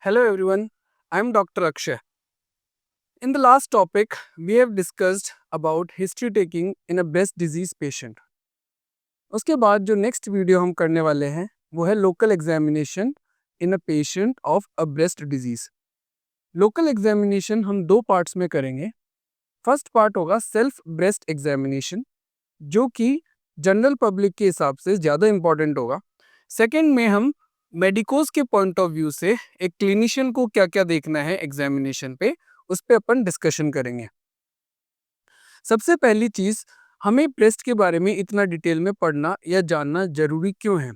Hello everyone, I am Dr. Akshay. In the last topic, we have discussed about history taking in a breast disease patient. उसके बाद जो next video हम करने वाले हैं वो है local examination in a patient of a breast disease. Local examination हम दो पार्ट्स में करेंगे। फर्स्ट पार्ट होगा सेल्फ ब्रेस्ट एग्जामिनेशन जो कि जनरल पब्लिक के हिसाब से ज़्यादा इम्पॉर्टेंट होगा। सेकेंड में हम मेडिकोज के पॉइंट ऑफ व्यू से एक क्लिनिशियन को क्या क्या देखना है एग्जामिनेशन पे, उस पर अपन डिस्कशन करेंगे। सबसे पहली चीज़, हमें ब्रेस्ट के बारे में इतना डिटेल में पढ़ना या जानना जरूरी क्यों है?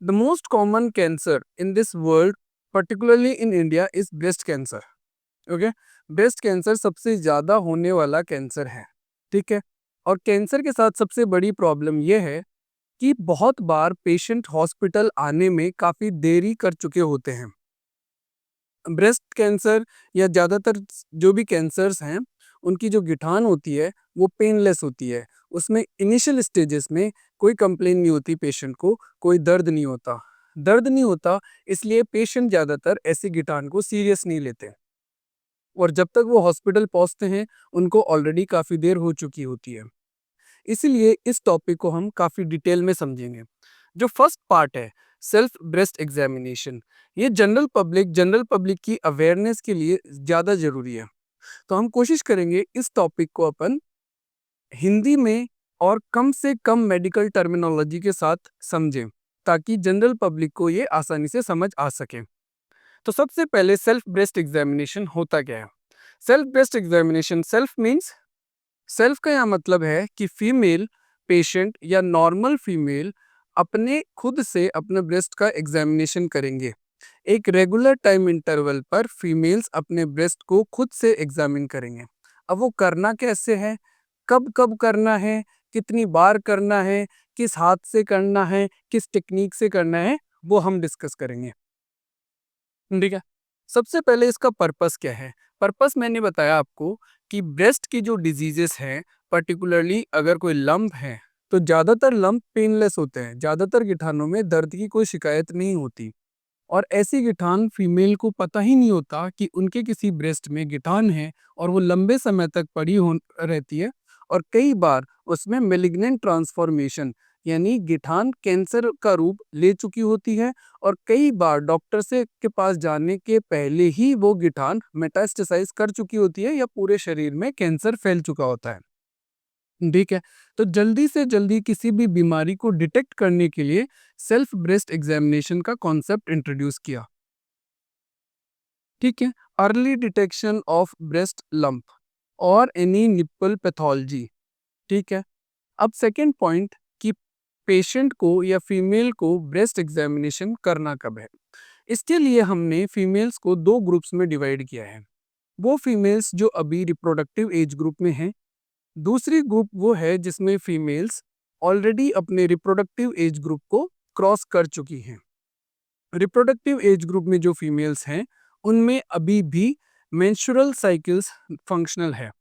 The most common cancer in this world particularly in India is breast cancer. Okay, breast cancer सबसे ज़्यादा होने वाला कैंसर है, ठीक है। और कैंसर के साथ सबसे बड़ी प्रॉब्लम यह है कि बहुत बार पेशेंट हॉस्पिटल आने में काफ़ी देरी कर चुके होते हैं। ब्रेस्ट कैंसर या ज़्यादातर जो भी कैंसर्स हैं उनकी जो गिठान होती है वो पेनलेस होती है। उसमें इनिशियल स्टेजेस में कोई कंप्लेन नहीं होती पेशेंट को, कोई दर्द नहीं होता। दर्द नहीं होता इसलिए पेशेंट ज़्यादातर ऐसी गिठान को सीरियस नहीं लेते, और जब तक वो हॉस्पिटल पहुंचते हैं उनको ऑलरेडी काफ़ी देर हो चुकी होती है। इसीलिए इस टॉपिक को हम काफ़ी डिटेल में समझेंगे। जो फर्स्ट पार्ट है सेल्फ ब्रेस्ट एग्जामिनेशन, ये जनरल पब्लिक की अवेयरनेस के लिए ज़्यादा ज़रूरी है। तो हम कोशिश करेंगे इस टॉपिक को अपन हिंदी में और कम से कम मेडिकल टर्मिनोलॉजी के साथ समझें ताकि जनरल पब्लिक को ये आसानी से समझ आ सके। तो सबसे पहले सेल्फ ब्रेस्ट एग्जामिनेशन होता क्या है? Self breast examination, self means self का यह मतलब है कि फीमेल पेशेंट या नॉर्मल फीमेल अपने खुद से अपने ब्रेस्ट का एग्जामिनेशन करेंगे। एक रेगुलर टाइम इंटरवल पर फीमेल्स अपने ब्रेस्ट को खुद से एग्जामिन करेंगे। अब वो करना कैसे है, कब कब करना है, कितनी बार करना है, किस हाथ से करना है, किस टेक्निक से करना है, वो हम डिस्कस करेंगे, ठीक है। सबसे पहले इसका पर्पस क्या है? पर्पस मैंने बताया आपको कि ब्रेस्ट की जो डिजीजेस हैं, पर्टिकुलरली अगर कोई लंप है तो ज़्यादातर लंप पेनलेस होते हैं। ज़्यादातर गिठानों में दर्द की कोई शिकायत नहीं होती, और ऐसी गिठान फीमेल को पता ही नहीं होता कि उनके किसी ब्रेस्ट में गिठान है, और वो लंबे समय तक पड़ी हो रहती है। और कई बार उसमें मेलिग्नेंट ट्रांसफॉर्मेशन यानी गिठान कैंसर का रूप ले चुकी होती है, और कई बार डॉक्टर से के पास जाने के पहले ही वो गिठान मेटास्टेसाइज कर चुकी होती है या पूरे शरीर में कैंसर फैल चुका होता है, ठीक है। तो जल्दी से जल्दी किसी भी बीमारी को डिटेक्ट करने के लिए सेल्फ ब्रेस्ट एग्जामिनेशन का कॉन्सेप्ट इंट्रोड्यूस किया, ठीक है। Early detection of breast lump और एनी निप्पल पैथोलॉजी, ठीक है। अब सेकेंड पॉइंट कि पेशेंट को या फीमेल को ब्रेस्ट एग्जामिनेशन करना कब है। इसके लिए हमने फीमेल्स को दो ग्रुप्स में डिवाइड किया है। वो फीमेल्स जो अभी रिप्रोडक्टिव एज ग्रुप में हैं, दूसरी ग्रुप वो है जिसमें फीमेल्स ऑलरेडी अपने रिप्रोडक्टिव एज ग्रुप को क्रॉस कर चुकी हैं। रिप्रोडक्टिव एज ग्रुप में जो फीमेल्स हैं उनमें अभी भी मेंस्ट्रुअल साइकिल्स फंक्शनल है।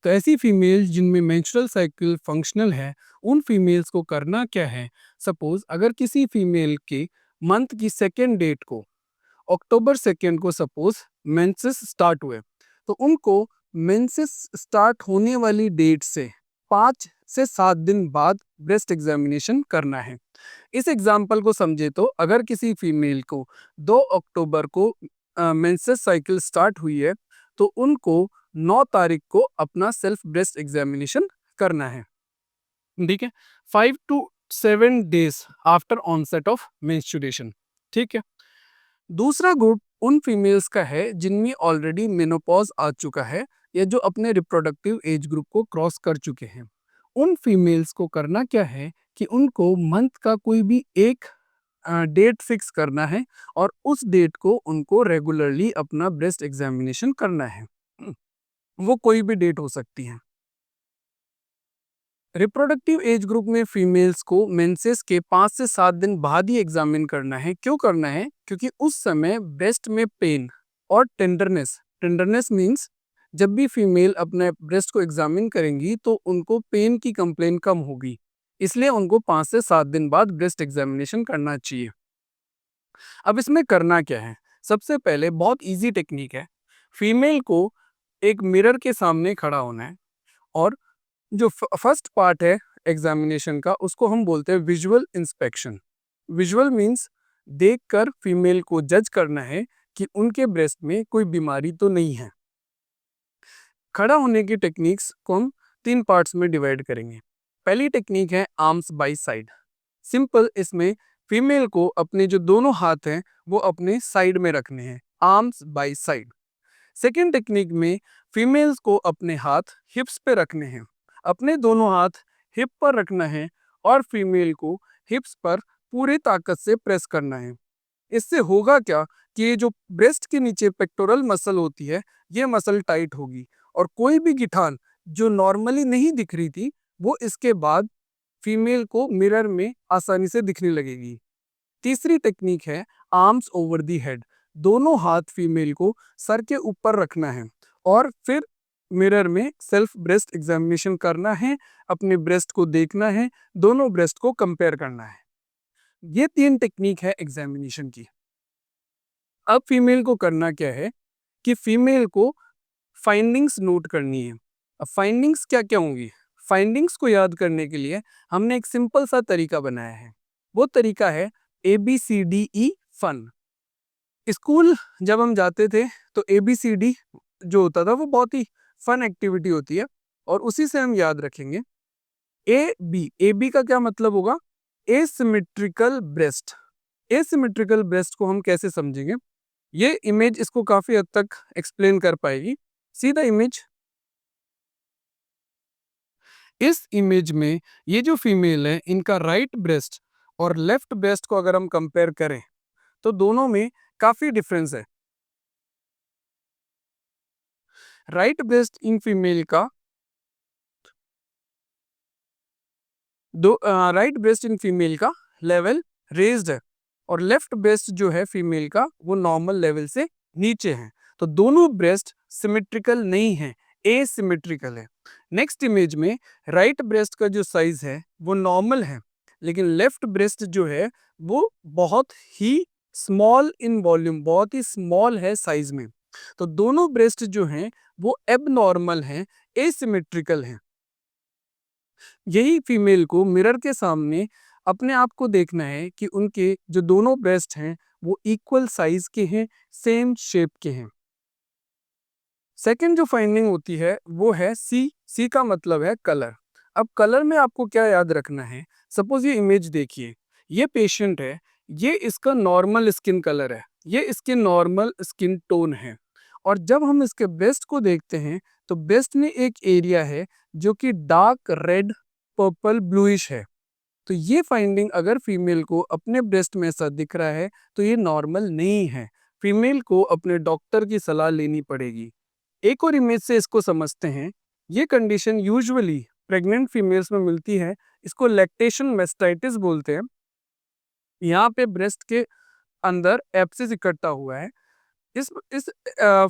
तो ऐसी फीमेल्स जिनमें मेंस्ट्रुअल साइकिल फंक्शनल है, उन फीमेल्स को करना क्या है? सपोज अगर किसी फीमेल के मंथ की सेकेंड डेट को, अक्टूबर सेकेंड को सपोज मेंसेस स्टार्ट हुए, तो उनको मेंसेस स्टार्ट होने वाली डेट से 5 से 7 दिन बाद ब्रेस्ट एग्जामिनेशन करना है। इस एग्जाम्पल को समझे तो अगर किसी फीमेल को 2 अक्टूबर को मेंसेस साइकिल स्टार्ट हुई है तो उनको 9 तारीख को अपना सेल्फ ब्रेस्ट एग्जामिनेशन करना है, ठीक है। 5 to 7 days after onset of menstruation, ठीक है। दूसरा ग्रुप उन फीमेल्स का है जिनमें ऑलरेडी मेनोपॉज आ चुका है या जो अपने रिप्रोडक्टिव एज ग्रुप को क्रॉस कर चुके हैं। उन फीमेल्स को करना क्या है कि उनको मंथ का कोई भी एक डेट फिक्स करना है, और उस डेट को उनको रेगुलरली अपना ब्रेस्ट एग्जामिनेशन करना है। वो कोई भी डेट हो सकती है। रिप्रोडक्टिव एज ग्रुप में फीमेल्स को मेंसेस के 5 से 7 दिन बाद ही एग्जामिन करना है। क्यों करना है? क्योंकि उस समय ब्रेस्ट में पेन और टेंडरनेस, टेंडरनेस मीन्स जब भी फीमेल अपने ब्रेस्ट को एग्जामिन करेंगी तो उनको पेन की कंप्लेन कम होगी, इसलिए उनको 5 से 7 दिन बाद ब्रेस्ट एग्जामिनेशन करना चाहिए। अब इसमें करना क्या है? सबसे पहले बहुत इजी टेक्निक है, फीमेल को एक मिरर के सामने खड़ा होना है और जो फर्स्ट पार्ट है एग्जामिनेशन का उसको हम बोलते हैं विजुअल इंस्पेक्शन। विजुअल मींस देखकर फीमेल को जज करना है कि उनके ब्रेस्ट में कोई बीमारी तो नहीं है। खड़ा होने की टेक्निक्स को हम 3 पार्ट्स में डिवाइड करेंगे। पहली टेक्निक है आर्म्स बाय साइड। सिंपल, इसमें फीमेल को अपने जो दोनों हाथ हैं वो अपने साइड में रखने हैं, arms by side. Second technique में फीमेल्स को अपने हाथ हिप्स पे रखने हैं, अपने दोनों हाथ हिप पर रखना है और फीमेल को हिप्स पर पूरी ताकत से प्रेस करना है। इससे होगा क्या कि ये जो ब्रेस्ट के नीचे पेक्टोरल मसल होती है ये मसल टाइट होगी और कोई भी गिठान जो नॉर्मली नहीं दिख रही थी वो इसके बाद फीमेल को मिरर में आसानी से दिखने लगेगी। तीसरी टेक्निक है आर्म्स ओवर दी हेड। दोनों हाथ फीमेल को सर के ऊपर रखना है और फिर मिरर में सेल्फ ब्रेस्ट एग्जामिनेशन करना है, अपने ब्रेस्ट को देखना है, दोनों ब्रेस्ट को कंपेयर करना है। ये 3 टेक्निक है एग्जामिनेशन की। अब फीमेल को करना क्या है कि फीमेल को फाइंडिंग्स नोट करनी है। अब फाइंडिंग्स क्या क्या होंगी? फाइंडिंग्स को याद करने के लिए हमने एक सिंपल सा तरीका बनाया है। वो तरीका है ABCDE फन। स्कूल जब हम जाते थे तो ABCD जो होता था वो बहुत ही फन एक्टिविटी होती है और उसी से हम याद रखेंगे। AB का क्या मतलब होगा? Asymmetrical breast. एसिमेट्रिकल ब्रेस्ट को हम कैसे समझेंगे? ये इमेज इसको काफी हद तक एक्सप्लेन कर पाएगी। See the image. इस इमेज में ये जो फीमेल है इनका राइट ब्रेस्ट और लेफ्ट ब्रेस्ट को अगर हम कंपेयर करें तो दोनों में काफी डिफरेंस है। राइट ब्रेस्ट इन फीमेल का राइट ब्रेस्ट इन फीमेल का लेवल रेज्ड है और लेफ्ट ब्रेस्ट जो है फीमेल का वो नॉर्मल लेवल से नीचे है। तो दोनों ब्रेस्ट सिमेट्रिकल नहीं है, एसिमेट्रिकल है। नेक्स्ट इमेज में राइट ब्रेस्ट का जो साइज है वो नॉर्मल है लेकिन लेफ्ट ब्रेस्ट जो है वो बहुत ही स्मॉल इन वॉल्यूम, बहुत ही स्मॉल है साइज में। तो दोनों ब्रेस्ट जो हैं वो एबनॉर्मल हैं, एसिमेट्रिकल हैं। यही फीमेल को मिरर के सामने अपने आप को देखना है कि उनके जो दोनों ब्रेस्ट हैं वो इक्वल साइज के हैं, सेम शेप के हैं। सेकंड जो फाइंडिंग होती है वो है सी का मतलब है कलर। अब कलर में आपको क्या याद रखना है? सपोज ये इमेज देखिए, ये पेशेंट है, ये इसका नॉर्मल स्किन कलर है, ये इसके नॉर्मल स्किन टोन है और जब हम इसके ब्रेस्ट को देखते हैं तो ब्रेस्ट में एक एरिया है जो कि डार्क रेड पर्पल ब्लूइश है। तो ये फाइंडिंग अगर फीमेल को अपने ब्रेस्ट में ऐसा दिख रहा है तो ये नॉर्मल नहीं है, फीमेल को अपने डॉक्टर की सलाह लेनी पड़ेगी। एक और इमेज से इसको समझते हैं। ये कंडीशन यूजुअली प्रेग्नेंट फीमेल्स में मिलती है, इसको लैक्टेशन मैस्टाइटिस बोलते हैं। यहाँ पे ब्रेस्ट के अंदर एब्सिस इकट्ठा हुआ है। इस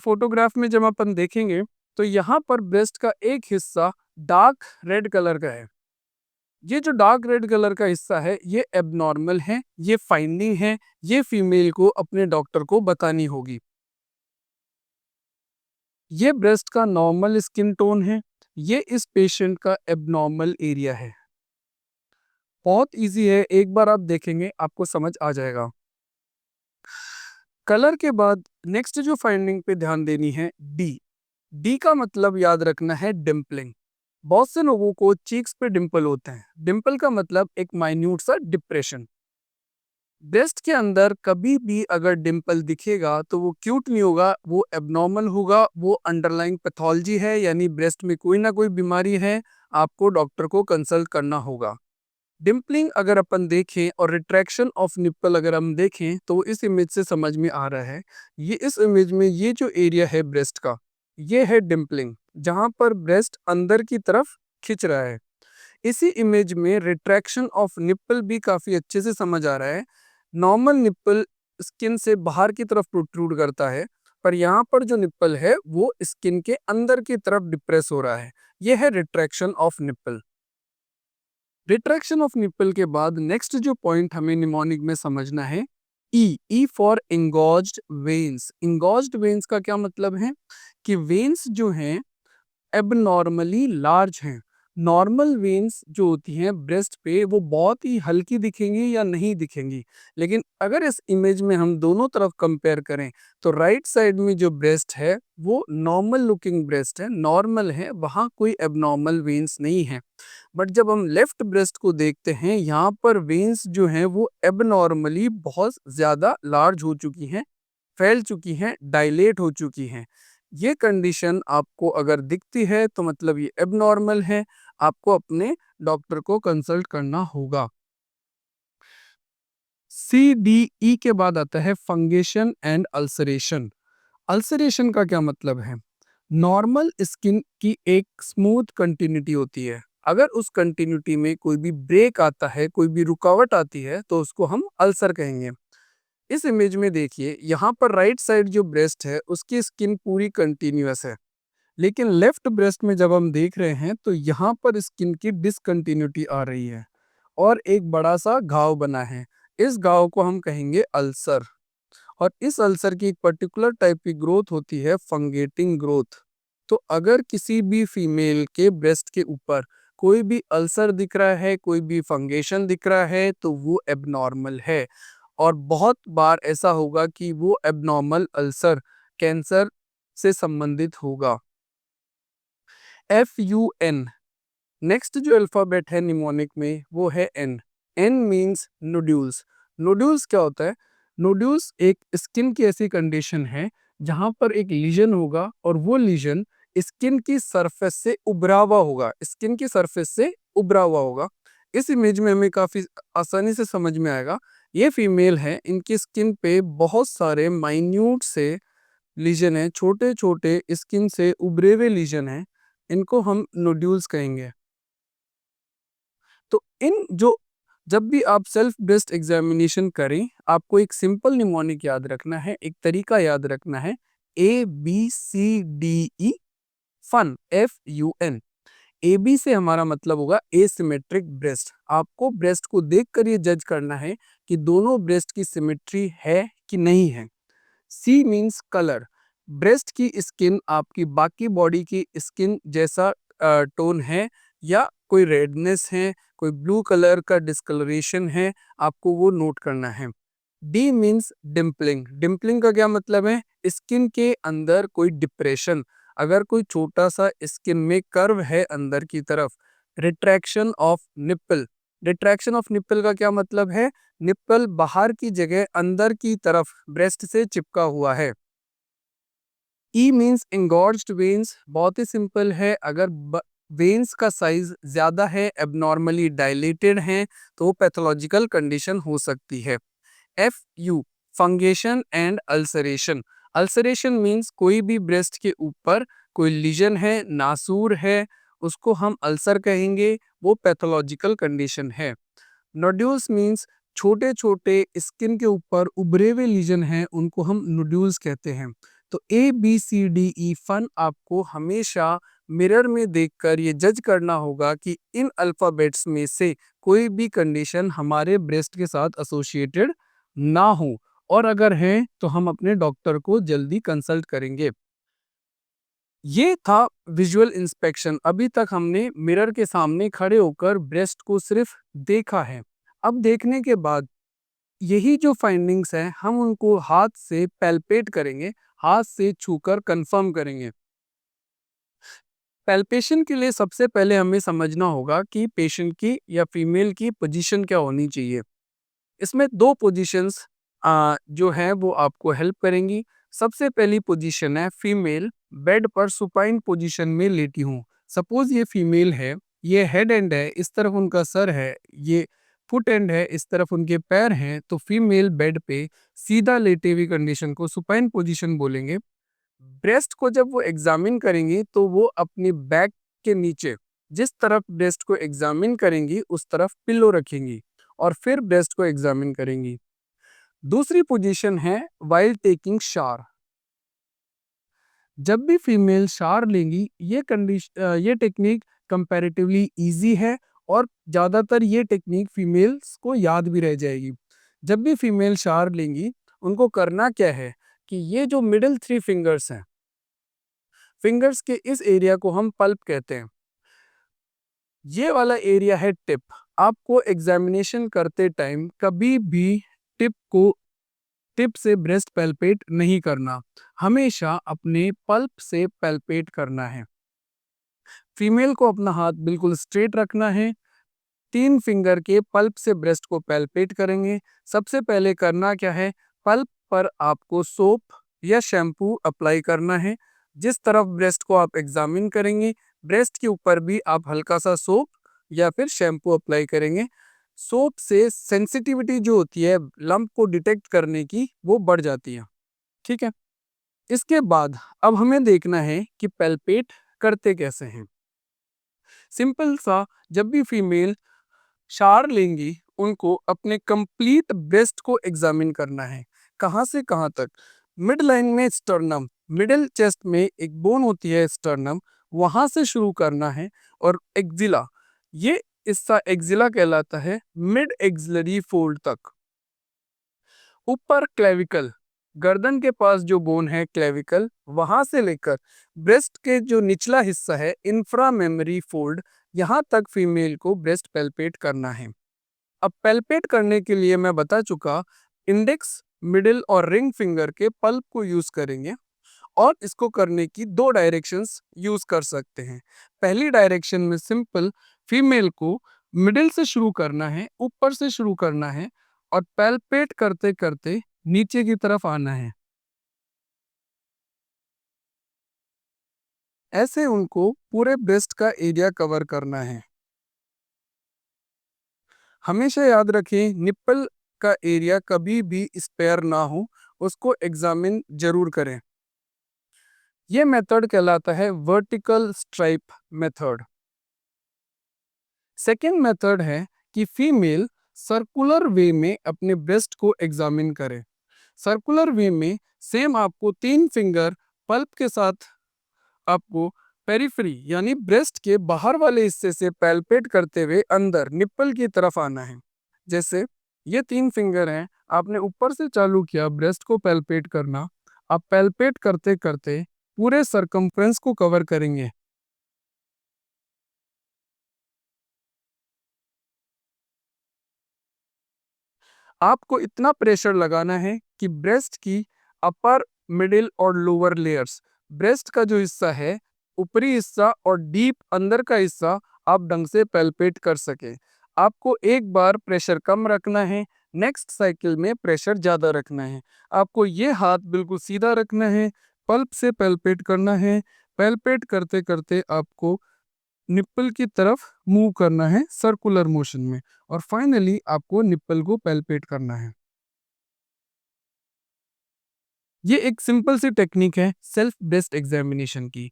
फोटोग्राफ में जब अपन देखेंगे तो यहाँ पर ब्रेस्ट का एक हिस्सा डार्क रेड कलर का है। ये जो डार्क रेड कलर का हिस्सा है ये एबनॉर्मल है, ये फाइंडिंग है, ये फीमेल को अपने डॉक्टर को बतानी होगी। ये ब्रेस्ट का नॉर्मल स्किन टोन है, ये इस पेशेंट का एबनॉर्मल एरिया है। बहुत इजी है, एक बार आप देखेंगे आपको समझ आ जाएगा। कलर के बाद नेक्स्ट जो फाइंडिंग पे ध्यान देनी है डी का मतलब याद रखना है डिम्पलिंग। बहुत से लोगों को चीक्स पे डिंपल होते हैं। डिंपल का मतलब एक माइन्यूट सा डिप्रेशन। ब्रेस्ट के अंदर कभी भी अगर डिंपल दिखेगा तो वो क्यूट नहीं होगा, वो एबनॉर्मल होगा, वो अंडरलाइंग पैथोलॉजी है, यानी ब्रेस्ट में कोई ना कोई बीमारी है, आपको डॉक्टर को कंसल्ट करना होगा। डिम्पलिंग अगर अपन देखें और रिट्रैक्शन ऑफ निप्पल अगर हम देखें तो इस इमेज से समझ में आ रहा है। ये इस इमेज में ये जो एरिया है ब्रेस्ट का ये है डिम्पलिंग, जहां पर ब्रेस्ट अंदर की तरफ खिंच रहा है। इसी इमेज में रिट्रैक्शन ऑफ निप्पल भी काफी अच्छे से समझ आ रहा है। नॉर्मल निप्पल स्किन से बाहर की तरफ प्रोट्रूड करता है, पर यहाँ पर जो निप्पल है वो स्किन के अंदर की तरफ डिप्रेस हो रहा है। यह है retraction of nipple. Retraction of nipple के बाद नेक्स्ट जो पॉइंट हमें निमोनिक में समझना है ई फॉर इंगॉज्ड वेन्स। इंगॉज्ड वेन्स का क्या मतलब है कि वेन्स जो हैं एबनॉर्मली लार्ज हैं। नॉर्मल वेन्स जो होती हैं ब्रेस्ट पे वो बहुत ही हल्की दिखेंगी या नहीं दिखेंगी, लेकिन अगर इस इमेज में हम दोनों तरफ कंपेयर करें तो राइट साइड में जो ब्रेस्ट है वो नॉर्मल लुकिंग ब्रेस्ट है, नॉर्मल है, वहाँ कोई एबनॉर्मल वेन्स नहीं है। बट जब हम लेफ्ट ब्रेस्ट को देखते हैं यहाँ पर वेन्स जो हैं वो एबनॉर्मली बहुत ज़्यादा लार्ज हो चुकी हैं, फैल चुकी हैं, डायलेट हो चुकी हैं। ये कंडीशन आपको अगर दिखती है तो मतलब ये एबनॉर्मल है, आपको अपने डॉक्टर को कंसल्ट करना होगा। CDE के बाद आता है फंगेशन एंड अल्सरेशन। अल्सरेशन का क्या मतलब है? नॉर्मल स्किन की एक स्मूथ कंटिन्यूटी होती है, अगर उस कंटिन्यूटी में कोई भी ब्रेक आता है, कोई भी रुकावट आती है तो उसको हम अल्सर कहेंगे। इस इमेज में देखिए यहाँ पर राइट साइड जो ब्रेस्ट है उसकी स्किन पूरी कंटिन्यूअस है, लेकिन लेफ्ट ब्रेस्ट में जब हम देख रहे हैं तो यहाँ पर स्किन की डिसकंटिन्यूटी आ रही है और एक बड़ा सा घाव बना है। इस घाव को हम कहेंगे अल्सर, और इस अल्सर की एक पर्टिकुलर टाइप की ग्रोथ होती है फंगेटिंग ग्रोथ। तो अगर किसी भी फीमेल के ब्रेस्ट के ऊपर कोई भी अल्सर दिख रहा है, कोई भी फंगेशन दिख रहा है तो वो एबनॉर्मल है, और बहुत बार ऐसा होगा कि वो एबनॉर्मल अल्सर कैंसर से संबंधित होगा। FUN, नेक्स्ट जो अल्फ़ाबेट है निमोनिक में वो है N। N means nodules. Nodules क्या होता है? नोड्यूल्स एक स्किन की ऐसी कंडीशन है जहाँ पर एक लीजन होगा और वो लीजन स्किन की सरफेस से उभरा हुआ होगा, स्किन की सरफेस से उभरा हुआ होगा। इस इमेज में हमें काफ़ी आसानी से समझ में आएगा। ये फीमेल है, इनकी स्किन पे बहुत सारे माइन्यूट से लीजन है, छोटे छोटे स्किन से उभरे हुए लीजन हैं, इनको हम नोड्यूल्स कहेंगे। तो इन जो जब भी आप सेल्फ ब्रेस्ट एग्जामिनेशन करें, आपको एक सिंपल निमोनिक याद रखना है, एक तरीका याद रखना है, ABCDE फन, FUN। AB से हमारा मतलब होगा एसिमेट्रिक ब्रेस्ट। आपको ब्रेस्ट को देखकर ये जज करना है कि दोनों ब्रेस्ट की सिमेट्री है कि नहीं है। C मीन्स कलर, ब्रेस्ट की स्किन आपकी बाकी बॉडी की स्किन जैसा टोन है या कोई रेडनेस है, कोई ब्लू कलर का डिस्कलरेशन है, आपको वो नोट करना है। D मीन्स डिम्पलिंग, डिम्पलिंग का क्या मतलब है? स्किन के अंदर कोई डिप्रेशन, अगर कोई छोटा सा स्किन में कर्व है अंदर की तरफ। Retraction of nipple, retraction of nipple का क्या मतलब है? निप्पल बाहर की जगह अंदर की तरफ ब्रेस्ट से चिपका हुआ है। ई मीन्स इंगॉर्ज्ड वेन्स, बहुत ही सिंपल है, अगर वेन्स का साइज ज्यादा है, एबनॉर्मली डायलेटेड हैं, तो वो पैथोलॉजिकल कंडीशन हो सकती है। FU fungation and ulceration. Ulceration means कोई भी ब्रेस्ट के ऊपर कोई लीजन है, नासूर है, उसको हम अल्सर कहेंगे, वो पैथोलॉजिकल कंडीशन है। नोड्यूल्स मीन्स छोटे छोटे स्किन के ऊपर उभरे हुए लीजन हैं, उनको हम नोड्यूल्स कहते हैं। तो ABCDE फन आपको हमेशा मिरर में देखकर ये जज करना होगा कि इन अल्फ़ाबेट्स में से कोई भी कंडीशन हमारे ब्रेस्ट के साथ एसोसिएटेड ना हो, और अगर है तो हम अपने डॉक्टर को जल्दी कंसल्ट करेंगे। ये था विजुअल इंस्पेक्शन। अभी तक हमने मिरर के सामने खड़े होकर ब्रेस्ट को सिर्फ देखा है। अब देखने के बाद यही जो फाइंडिंग्स हैं हम उनको हाथ से पैल्पेट करेंगे, हाथ से छूकर कंफर्म करेंगे। पैल्पेशन के लिए सबसे पहले हमें समझना होगा कि पेशेंट की या फीमेल की पोजीशन क्या होनी चाहिए। इसमें दो पोजीशंस जो हैं वो आपको हेल्प करेंगी। सबसे पहली पोजीशन है फीमेल बेड पर सुपाइन पोजीशन में लेटी हूँ। सपोज ये फीमेल है, ये हेड एंड है, इस तरफ उनका सर है, ये फुट एंड है, इस तरफ उनके पैर हैं, तो फीमेल बेड पे सीधा लेटे हुई कंडीशन को सुपाइन पोजीशन बोलेंगे। ब्रेस्ट को जब वो एग्जामिन करेंगी तो वो अपनी बैक के नीचे जिस तरफ ब्रेस्ट को एग्जामिन करेंगी उस तरफ पिल्लो रखेंगी और फिर ब्रेस्ट को एग्जामिन करेंगी। दूसरी पोजीशन है वाइल टेकिंग शावर। जब भी फीमेल शावर लेंगी ये टेक्निक कंपैरेटिवली इजी है और ज़्यादातर ये टेक्निक फीमेल्स को याद भी रह जाएगी। जब भी फीमेल शावर लेंगी उनको करना क्या है कि ये जो मिडिल 3 फिंगर्स हैं, फिंगर्स के इस एरिया को हम पल्प कहते हैं। ये वाला एरिया है टिप। आपको एग्जामिनेशन करते टाइम कभी भी टिप से ब्रेस्ट पैल्पेट नहीं करना, हमेशा अपने पल्प से पैल्पेट करना है। फीमेल को अपना हाथ बिल्कुल स्ट्रेट रखना है, 3 फिंगर के पल्प से ब्रेस्ट को पैल्पेट करेंगे। सबसे पहले करना क्या है, पल्प पर आपको सोप या शैम्पू अप्लाई करना है। जिस तरफ ब्रेस्ट को आप एग्जामिन करेंगे, ब्रेस्ट के ऊपर भी आप हल्का सा सोप या फिर शैम्पू अप्लाई करेंगे। सोप से सेंसिटिविटी जो होती है लंप को डिटेक्ट करने की, वो बढ़ जाती है। ठीक है। इसके बाद अब हमें देखना है कि पैल्पेट करते कैसे हैं। सिंपल सा, जब भी फीमेल शावर लेंगी उनको अपने कंप्लीट ब्रेस्ट को एग्जामिन करना है। कहाँ से कहाँ तक? मिड लाइन में स्टर्नम, मिडिल चेस्ट में एक बोन होती है स्टर्नम, वहां से शुरू करना है। और एक्जिला, ये हिस्सा एक्जिला कहलाता है, मिड एक्सिलरी फोल्ड तक। ऊपर क्लेविकल, गर्दन के पास जो बोन है क्लेविकल, वहां से लेकर ब्रेस्ट के जो निचला हिस्सा है इंफ्रा मेमरी फोल्ड, यहाँ तक फीमेल को ब्रेस्ट पैल्पेट करना है। अब पैल्पेट करने के लिए मैं बता चुका, इंडेक्स, मिडिल और रिंग फिंगर के पल्प को यूज करेंगे। और इसको करने की 2 डायरेक्शंस यूज कर सकते हैं। पहली डायरेक्शन में सिंपल फीमेल को मिडिल से शुरू करना है, ऊपर से शुरू करना है और पैल्पेट करते करते नीचे की तरफ आना है। ऐसे उनको पूरे ब्रेस्ट का एरिया कवर करना है। हमेशा याद रखें, निप्पल का एरिया कभी भी स्पेयर ना हो, उसको एग्जामिन जरूर करें। यह मेथड कहलाता है vertical stripe method. Second method है कि फीमेल सर्कुलर वे में अपने ब्रेस्ट को एग्जामिन करे। सर्कुलर वे में सेम आपको 3 फिंगर पल्प के साथ आपको पेरिफेरी यानी ब्रेस्ट के बाहर वाले हिस्से से पैल्पेट करते हुए अंदर निप्पल की तरफ आना है। जैसे ये 3 फिंगर हैं, आपने ऊपर से चालू किया ब्रेस्ट को पैल्पेट करना, आप पैल्पेट करते करते पूरे सरकमफ्रेंस को कवर करेंगे। आपको इतना प्रेशर लगाना है कि ब्रेस्ट की अपर, मिडिल और लोअर लेयर्स, ब्रेस्ट का जो हिस्सा है, ऊपरी हिस्सा और डीप अंदर का हिस्सा आप ढंग से पैल्पेट कर सके। आपको एक बार प्रेशर कम रखना है, नेक्स्ट साइकिल में प्रेशर ज़्यादा रखना है। आपको ये हाथ बिल्कुल सीधा रखना है, पल्प से पैल्पेट करना है। पैल्पेट करते करते आपको निप्पल की तरफ मूव करना है सर्कुलर मोशन में, और फाइनली आपको निप्पल को पैल्पेट करना है। ये एक सिंपल सी टेक्निक है सेल्फ ब्रेस्ट एग्जामिनेशन की।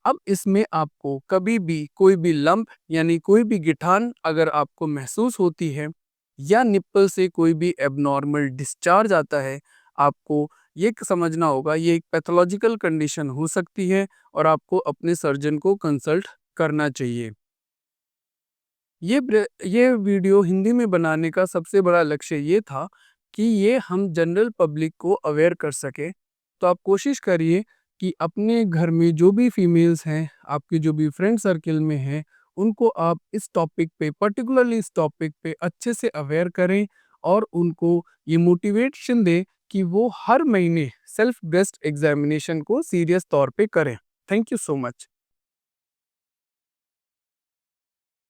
अब इसमें आपको कभी भी कोई भी लंप यानी कोई भी गिठान अगर आपको महसूस होती है या निप्पल से कोई भी एबनॉर्मल डिस्चार्ज आता है, आपको ये समझना होगा ये एक पैथोलॉजिकल कंडीशन हो सकती है और आपको अपने सर्जन को कंसल्ट करना चाहिए। ये वीडियो हिंदी में बनाने का सबसे बड़ा लक्ष्य ये था कि ये हम जनरल पब्लिक को अवेयर कर सके। तो आप कोशिश करिए कि अपने घर में जो भी फीमेल्स हैं, आपके जो भी फ्रेंड सर्किल में हैं, उनको आप इस टॉपिक पे, पर्टिकुलरली इस टॉपिक पे अच्छे से अवेयर करें और उनको ये मोटिवेशन दें कि वो हर महीने सेल्फ ब्रेस्ट एग्जामिनेशन को सीरियस तौर पे करें। Thank you so much.